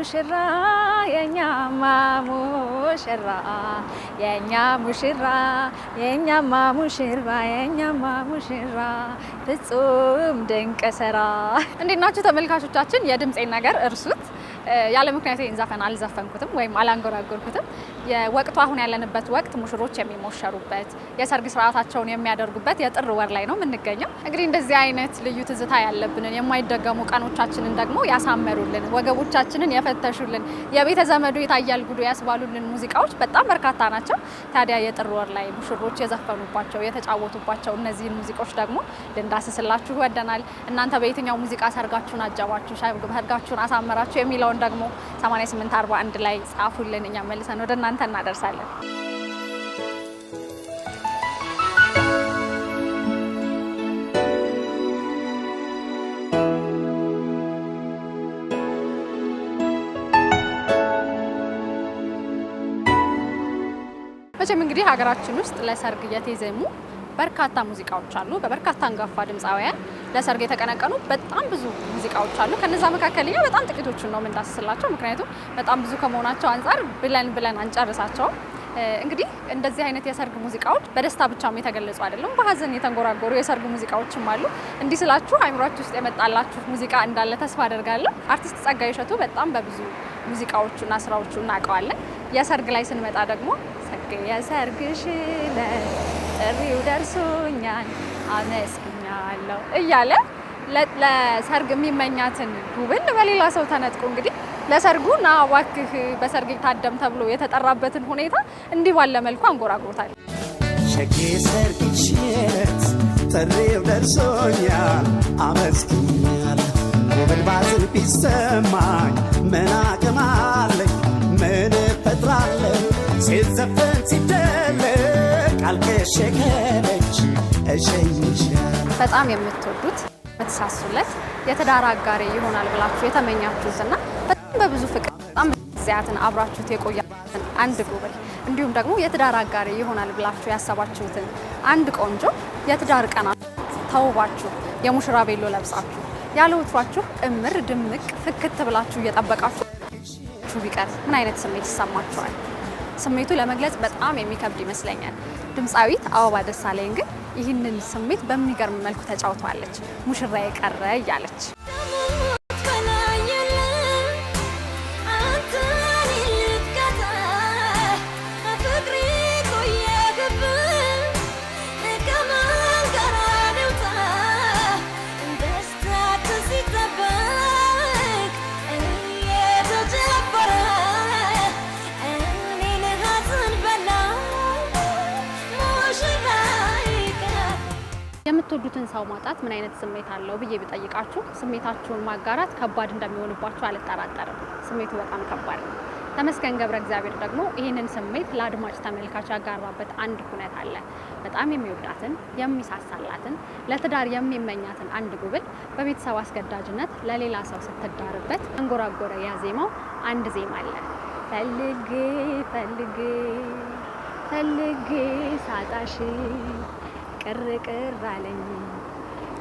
ሙሽራ የኛማ ሙሽራ የኛ ሙሽራ የኛማ ሙሽራ የኛማ ሙሽራ ፍጹም ድንቅ ስራ። እንዴት ናችሁ ተመልካቾቻችን? የድምጼን ነገር እርሱት። ያለ ምክንያት ይሄን ዘፈን አልዘፈንኩትም ወይም አላንጎራጎርኩትም። የወቅቱ አሁን ያለንበት ወቅት ሙሽሮች የሚሞሸሩበት የሰርግ ስርዓታቸውን የሚያደርጉበት የጥር ወር ላይ ነው የምንገኘው። እንግዲህ እንደዚህ አይነት ልዩ ትዝታ ያለብንን የማይደገሙ ቀኖቻችንን ደግሞ ያሳመሩልን፣ ወገቦቻችንን የፈተሹልን፣ የቤተ ዘመዱ የታያል ጉዱ ያስባሉልን ሙዚቃዎች በጣም በርካታ ናቸው። ታዲያ የጥር ወር ላይ ሙሽሮች የዘፈኑባቸው የተጫወቱባቸው እነዚህን ሙዚቃዎች ደግሞ ልንዳስስላችሁ ወደናል። እናንተ በየትኛው ሙዚቃ ሰርጋችሁን አጀባችሁ፣ ሰርጋችሁን አሳመራችሁ የሚለውን ደግሞ 8841 ላይ ጻፉልን። እኛ መልሰን ወደ እናንተ እናደርሳለን። መቼም እንግዲህ ሀገራችን ውስጥ ለሰርግ የተዜሙ በርካታ ሙዚቃዎች አሉ። በበርካታ አንጋፋ ድምፃውያን ለሰርግ የተቀነቀኑ በጣም ብዙ ሙዚቃዎች አሉ። ከነዛ መካከል እኛ በጣም ጥቂቶቹን ነው የምንዳስስላቸው፣ ምክንያቱም በጣም ብዙ ከመሆናቸው አንፃር ብለን አንጨርሳቸውም። እንግዲህ እንደዚህ አይነት የሰርግ ሙዚቃዎች በደስታ ብቻም የተገለጹ አይደለም፣ በሀዘን የተንጎራጎሩ የሰርግ ሙዚቃዎችም አሉ። እንዲህ ስላችሁ አይምሯችሁ ውስጥ የመጣላችሁ ሙዚቃ እንዳለ ተስፋ አደርጋለሁ። አርቲስት ጸጋዬ እሸቱ በጣም በብዙ ሙዚቃዎቹና ስራዎቹ እናውቀዋለን። የሰርግ ላይ ስንመጣ ደግሞ የሰርግሽ ዕለት ጥሪው ደርሶኛል አመስግኛለሁ እያለ ለሰርግ የሚመኛትን ጉብል በሌላ ሰው ተነጥቆ እንግዲህ ለሰርጉ ና እባክህ በሰርግ ታደም ተብሎ የተጠራበትን ሁኔታ እንዲህ ባለ መልኩ አንጎራጉሮታል። ሸጌ ሰርግሽ ዕለት ጥሪው ደርሶኛል አመስግኛለሁ ጉብል ባዝል ቢሰማኝ ምን አቅም አለኝ ምን እፈጥራለሁ ሲዘፈን ሲደለቅ አልከሸከለች እሸኝሻለሁ። በጣም የምትወዱት የምትሳሱለት የትዳር አጋሪ ይሆናል ብላችሁ የተመኛችሁትና በጣም በብዙ ፍቅር በጣም ጊዜያትን አብራችሁት የቆያችሁትን አንድ ጉብል እንዲሁም ደግሞ የትዳር አጋሪ ይሆናል ብላችሁ ያሰባችሁትን አንድ ቆንጆ የትዳር ቀናችሁ ተውባችሁ የሙሽራ ቤሎ ለብሳችሁ ያለ ወትሯችሁ እምር ድምቅ ፍክት ብላችሁ እየጠበቃችሁ ቢቀር ምን አይነት ስሜት ይሰማችኋል? ስሜቱ ለመግለጽ በጣም የሚከብድ ይመስለኛል። ድምፃዊት አበባ ደሳለኝ ግን ይህንን ስሜት በሚገርም መልኩ ተጫውተዋለች። ሙሽራዬ ቀረ እያለች የምትወዱትን ሰው ማጣት ምን አይነት ስሜት አለው ብዬ ብጠይቃችሁ ስሜታችሁን ማጋራት ከባድ እንደሚሆንባችሁ አልጠራጠርም። ስሜቱ በጣም ከባድ ነው። ተመስገን ገብረ እግዚአብሔር ደግሞ ይህንን ስሜት ለአድማጭ ተመልካች ያጋራበት አንድ ሁኔታ አለ። በጣም የሚወዳትን የሚሳሳላትን ለትዳር የሚመኛትን አንድ ጉብል በቤተሰብ አስገዳጅነት ለሌላ ሰው ስትዳርበት አንጎራጎረ ያዜማው አንድ ዜማ አለ። ፈልጌ ፈልጌ ፈልጌ ሳጣሽ ቅርቅር አለኝ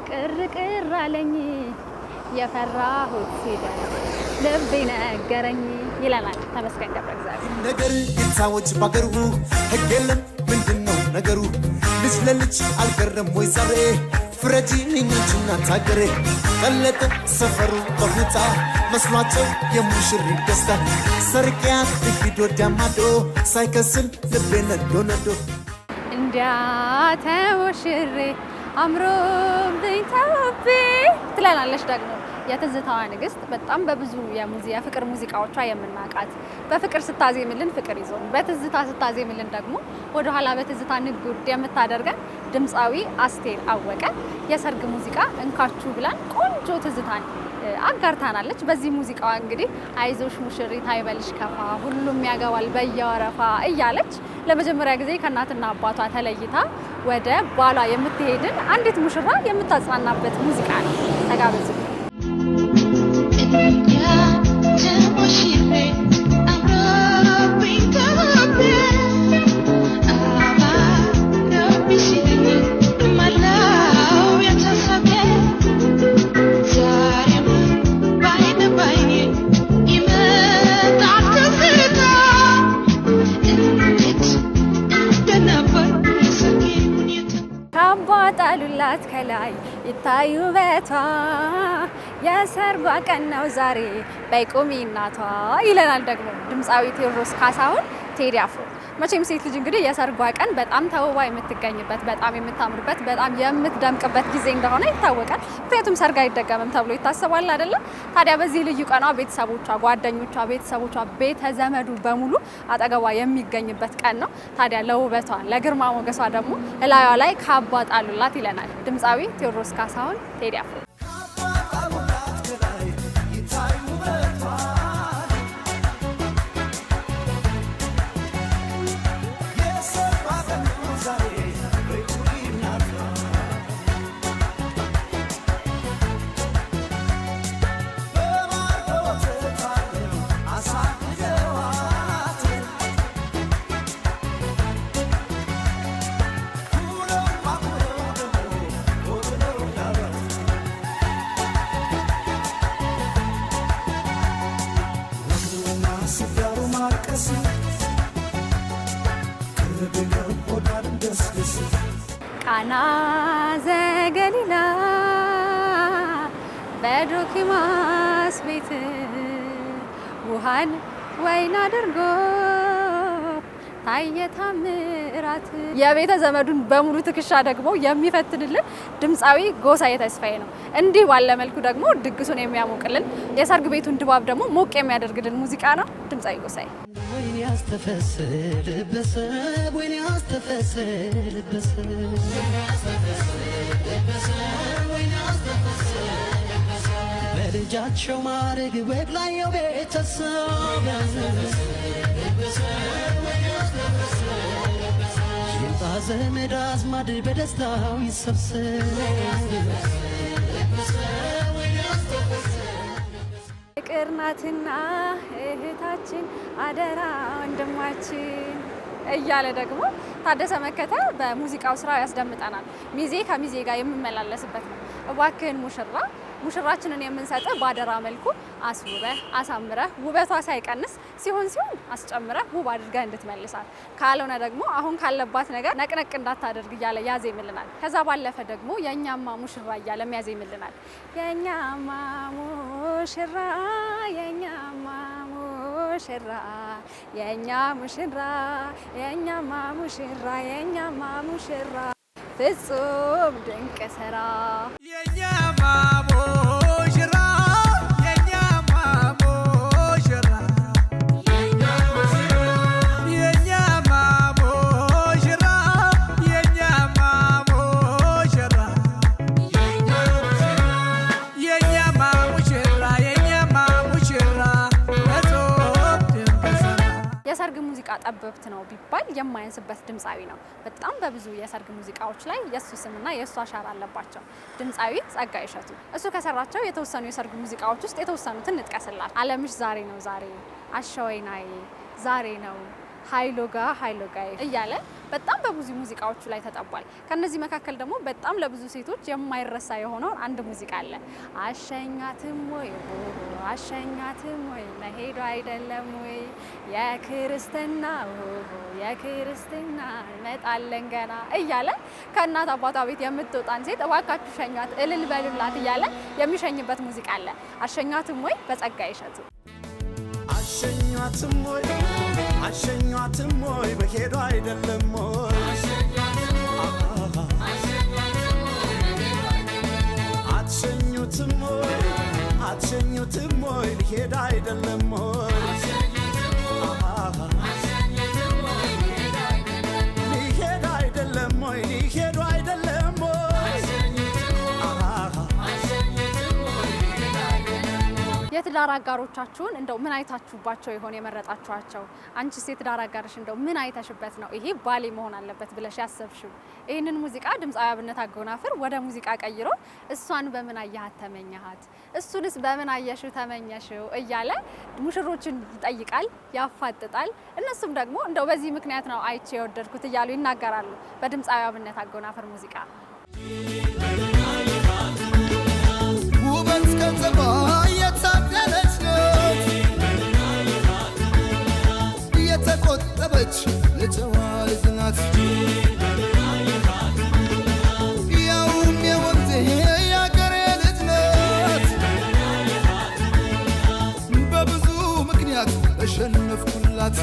ቅርቅር አለኝ የፈራሁት ሲደርስ ልቤ ነገረኝ ይላል ተመስገን ገብረ እግዚአብሔር። ነገር ሰዎች ባገሩ ህግ የለም ምንድነው ነገሩ? ልጅ ለልጅ አልገረም ወይ ዛሬ ፍረጂ ንኝችና ታገሬ ቀለጠ ሰፈሩ በሁታ መስሏቸው የሙሽሪት ደስታ ሰርቂያት ሂዶ ዳማዶ ሳይከስል ልቤ ነዶ ነዶ ተወሽሬ አምሮብኝ ተውቤ ትላለች። ደግሞ የትዝታዋ ንግስት በጣም በብዙ የፍቅር ሙዚቃዎቿ የምናውቃት በፍቅር ስታዜምልን ፍቅር ይዞን በትዝታ ስታዜምልን ደግሞ ወደኋላ በትዝታ ንጉድ የምታደርገን ድምፃዊ አስቴር አወቀ የሰርግ ሙዚቃ እንካችሁ ብላን ቆንጆ ትዝታን አጋርታናለች። በዚህ ሙዚቃዋ እንግዲህ አይዞሽ ሙሽሪት አይበልሽ ከፋ ሁሉም ያገባል በየወረፋ እያለች ለመጀመሪያ ጊዜ ከእናትና አባቷ ተለይታ ወደ ባሏ የምትሄድን አንዲት ሙሽራ የምታጽናናበት ሙዚቃ ነው። ተጋበዙ። Bye. ውበት ከላይ ይታይ ውበቷ የሰርጓ ቀን ነው ዛሬ በይቁሚ እናቷ ይለናል ደግሞ ድምፃዊ ቴዎድሮስ ካሳሁን ቴዲ አፍሮ። መቼም ሴት ልጅ እንግዲህ የሰርጓ ቀን በጣም ተውባ የምትገኝበት በጣም የምታምርበት በጣም የምትደምቅበት ጊዜ እንደሆነ ይታወቃል። ምክንያቱም ሰርግ አይደገምም ተብሎ ይታሰባል አይደለም። ታዲያ በዚህ ልዩ ቀኗ ቤተሰቦቿ፣ ጓደኞቿ፣ ቤተሰቦቿ፣ ቤተ ዘመዱ በሙሉ አጠገቧ የሚገኝበት ቀን ነው። ታዲያ ለውበቷ ለግርማ ሞገሷ ደግሞ እላዩ ላይ ካባ ጣሉላት ይለናል ድምፃዊ ቴዎድሮስ ካሳሁን ቴዲ አፍሮ። ቃና ዘገሊላ በዶኪማስ ቤት ውሃን ወይን አድርጎ ታየ ታምራት። የቤተ ዘመዱን በሙሉ ትከሻ ደግሞ የሚፈትንልን ድምፃዊ ጎሳዬ ተስፋዬ ነው። እንዲህ ባለ መልኩ ደግሞ ድግሱን የሚያሞቅልን የሰርግ ቤቱን ድባብ ደግሞ ሞቅ የሚያደርግልን ሙዚቃ ነው ድምፃዊ ጎሳዬ። ወይኔ ያስተፈስል በሰብ ወይኔ ያስተፈስል በሰብ በልጃቸው ማረግ ወግ ላየው ቤተሰብ ይምጣ ዘመድ አዝማድ በደስታው ይሰብሰብ። ፍቅር ናትና እህታችን አደራ ወንድማችን እያለ ደግሞ ታደሰ መከተ በሙዚቃው ስራ ያስደምጠናል። ሚዜ ከሚዜ ጋር የምመላለስበት ነው። እባክህን ሙሽራ ሙሽራችንን የምንሰጥህ ባደራ መልኩ አስውበህ አሳምረህ ውበቷ ሳይቀንስ ሲሆን አስጨምረህ ውብ አድርገህ እንድትመልሳት፣ ካልሆነ ደግሞ አሁን ካለባት ነገር ነቅነቅ እንዳታደርግ እያለ ያዜምልናል። ከዛ ባለፈ ደግሞ የእኛማ ሙሽራ እያለ ያዜምልናል። የእኛማ ሙሽራ የእኛማ ሙሽራ የእኛ ሙሽራ የእኛማ ሙሽራ የእኛማ ሙሽራ ፍጹም ድንቅ ስራ የእኛማ ሙሽራ የእኛማ ሙሽራ የእኛማ ሙሽራ የእኛማ ሙሽራ የእኛማ ሙሽራ የእኛማ ሙሽራ ፍጹም ድንቅ ስራ። የሰርግ ሙዚቃ ጠበብት ነው ቢባል የማያንስበት ድምፃዊ ነው። በጣም በብዙ የሰርግ ሙዚቃዎች ላይ የሱ ስምና የሱ አሻራ አለባቸው። ድምፃዊ ጸጋዬ እሸቱ እሱ ከሰራቸው የተወሰኑ የሰርግ ሙዚቃዎች ውስጥ የተወሰኑትን እንጥቀስላል። አለምሽ ዛሬ ነው ዛሬ፣ አሸወይናዬ፣ ዛሬ ነው፣ ሃይሎጋ ሃይሎጋዬ እያለ በጣም በብዙ ሙዚቃዎቹ ላይ ተጠቧል። ከነዚህ መካከል ደግሞ በጣም ለብዙ ሴቶች የማይረሳ የሆነው አንድ ሙዚቃ አለ። አሸኛትም ወይ አሸኛትም ወይ መሄዱ አይደለም ወይ የክርስትና የክርስትና እንመጣለን ገና እያለ ከእናት አባቷ ቤት የምትወጣን ሴት እባካችሁ ሸኟት እልል በሉላት እያለ የሚሸኝበት ሙዚቃ አለ። አሸኛትም ወይ በጸጋዬ እሸቱ። አሸኟትም ወይ አሸኟትም ወይ በሄዱ አይደለም ወይ አትሸኙትም ወይ አትሸኙትም ወይ ሊሄድ አይደለም ወይ ሊሄድ አይደለም ወይ ሊሄዱ አይደለም ወይ የትዳር አጋሮቻችሁን እንደው ምን አይታችሁባቸው ይሆን የመረጣችኋቸው? አንቺስ የትዳር አጋርሽ እንደው ምን አይተሽበት ነው ይሄ ባሌ መሆን አለበት ብለሽ ያሰብሽው? ይህንን ሙዚቃ ድምፃዊ አብነት አጎናፍር ወደ ሙዚቃ ቀይሮ እሷን በምን አየሃት ተመኘሃት፣ እሱንስ በምን አየሽው ተመኘሽው እያለ ሙሽሮችን ይጠይቃል፣ ያፋጥጣል። እነሱም ደግሞ እንደው በዚህ ምክንያት ነው አይቼ የወደድኩት እያሉ ይናገራሉ በድምፃዊ አብነት አጎናፍር ሙዚቃ። ውበት ከተማ የታደለች ናት የተቆጠበች የጨዋ ልጅ ናት ያውም ተሸነፍኩላት